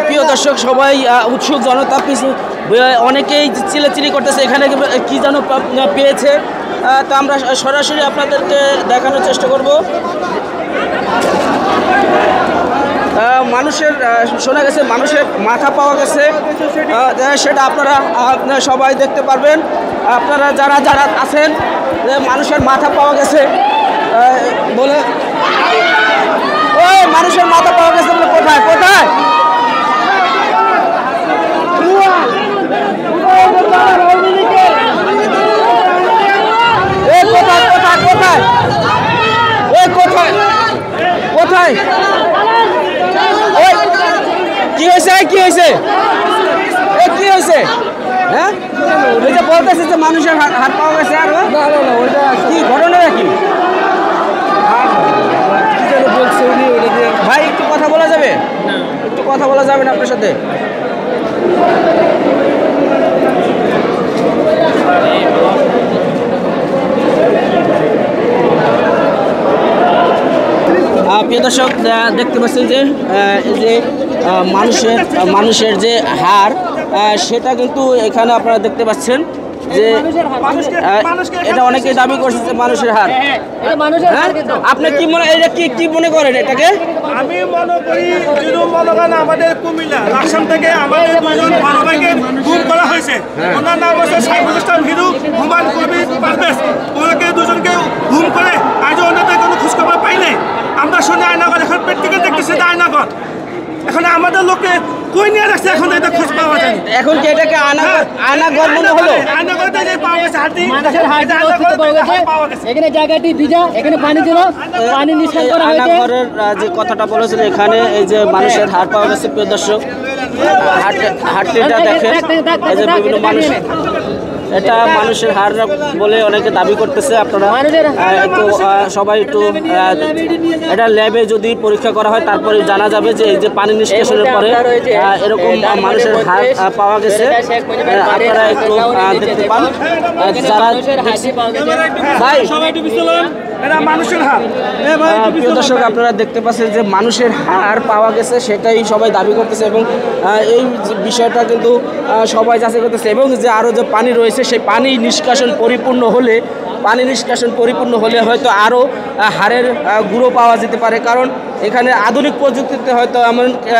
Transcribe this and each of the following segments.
প্রিয় দর্শক সবাই উৎসুক জনতা অনেকেই চিল্লাচিল্লি করতেছে এখানে কি যেন পেয়েছে তো আমরা সরাসরি আপনাদেরকে দেখানোর চেষ্টা করব। মানুষের শোনা গেছে মানুষের মাথা পাওয়া গেছে, সেটা আপনারা সবাই দেখতে পারবেন। আপনারা যারা যারা আছেন মানুষের মাথা পাওয়া গেছে বলে, ওই মানুষের মাথা পাওয়া গেছে বলে কোথায় কোথায় কোথায় কি হয়েছে কি হয়েছে কি হয়েছে? হ্যাঁ ওই যে বলতেছে যে মানুষের হাত পাওয়া গেছে। আর কি ঘটনাটা কি বলছে উনি? ভাই একটু কথা বলা যাবে? একটু কথা বলা যাবে না আপনার সাথে? প্রিয় দর্শক দেখতে পাচ্ছেন যে এই যে মানুষের যে হাড় সেটা কিন্তু এখানে আপনারা দেখতে পাচ্ছেন যে এটা অনেকে দাবি করছে যে মানুষের হাড়। আপনি কি মনে কি মনে করেন এটাকে? আমি মনে করি আমাদের কুমিল্লা লাকসাম থেকে আমাদের দুজন বড় ভাইকে গুম করা হয়েছে। ওনার নাম হচ্ছে সাইফুল ইসলাম হিরু, হুমায়ুন কবির পারভেজ। ওনাকে দুজনকে গুম করে আজও ওনাদের কোনো খোঁজখবর পাই নাই। আমরা শুনে আয়নাগর এখন প্র্যাকটিক্যাল দেখতেছি আয়নাগর এখন আমাদের লোকে কই নিয়ে রাখছে, এখন এটা খোঁজ পাওয়া যায়। এখন কি এটাকে আয়নাগর মনে হলো? আয়নাগরতে যে পাওয়া গেছে হাড়ি, এখানে জায়গাটি ভিজা, এখানে পানি ছিল, পানি নিষ্কাশন করা হয়েছে। আয়নাগরের যে কথাটা বলেছিল এখানে এই যে মানুষের হাড় পাওয়া গেছে। প্রিয় দর্শক হাড়টিটা দেখেন, এই যে বিভিন্ন মানুষ, এটা মানুষের হাড় বলে অনেকে দাবি করতেছে। আপনারা একটু সবাই একটু এটা ল্যাবে যদি পরীক্ষা করা হয় তারপরে জানা যাবে যে এই যে পানি নিষ্কাশনের পরে এরকম মানুষের হাড় পাওয়া গেছে। আপনারা একটু দেখতে পান যারা ভাই মানুষের হাড়। প্রিয় দর্শক আপনারা দেখতে পাচ্ছেন যে মানুষের হাড় পাওয়া গেছে, সেটাই সবাই দাবি করতেছে এবং এই বিষয়টা কিন্তু সবাই যাচাই করতেছে। এবং যে আরও যে পানি রয়েছে সেই পানি নিষ্কাশন পরিপূর্ণ হলে হয়তো আরও হাড়ের গুঁড়ো পাওয়া যেতে পারে। কারণ এখানে আধুনিক প্রযুক্তিতে হয়তো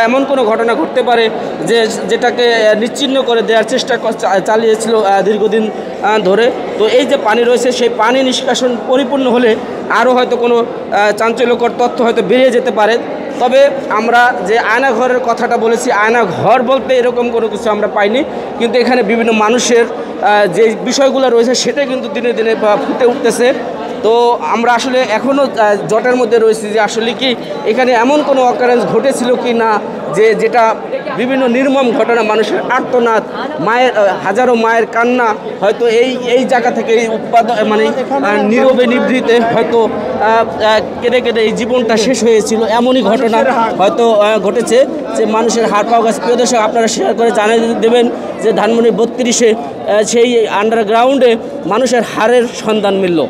এমন কোনো ঘটনা ঘটতে পারে যে যেটাকে নিশ্চিহ্ন করে দেওয়ার চেষ্টা চালিয়েছিল দীর্ঘদিন ধরে। তো এই যে পানি রয়েছে সেই পানি নিষ্কাশন পরিপূর্ণ হলে আরও হয়তো কোনো চাঞ্চল্যকর তথ্য হয়তো বেরিয়ে যেতে পারে। তবে আমরা যে আয়নাঘরের কথাটা বলেছি, আয়নাঘর বলতে এরকম কোনো কিছু আমরা পাইনি, কিন্তু এখানে বিভিন্ন মানুষের যে বিষয়গুলো রয়েছে সেটা কিন্তু দিনে দিনে ফুটে উঠতেছে। তো আমরা আসলে এখনও জটের মধ্যে রয়েছি যে আসলে কি এখানে এমন কোনো অকারেন্স ঘটেছিল কি না যেটা বিভিন্ন নির্মম ঘটনা, মানুষের আর্তনাদ, মায়ের হাজারো মায়ের কান্না হয়তো এই জায়গা থেকে মানে নীরবে নিভৃতে হয়তো কেঁদে কেঁদে এই জীবনটা শেষ হয়েছিল, এমনই ঘটনা হয়তো ঘটেছে যে মানুষের হাড় পাওয়া গেছে। প্রিয় দর্শক আপনারা শেয়ার করে জানিয়ে দেবেন যে ধানমন্ডি 32-এ সেই আন্ডারগ্রাউন্ডে মানুষের হাড়ের সন্ধান মিলল।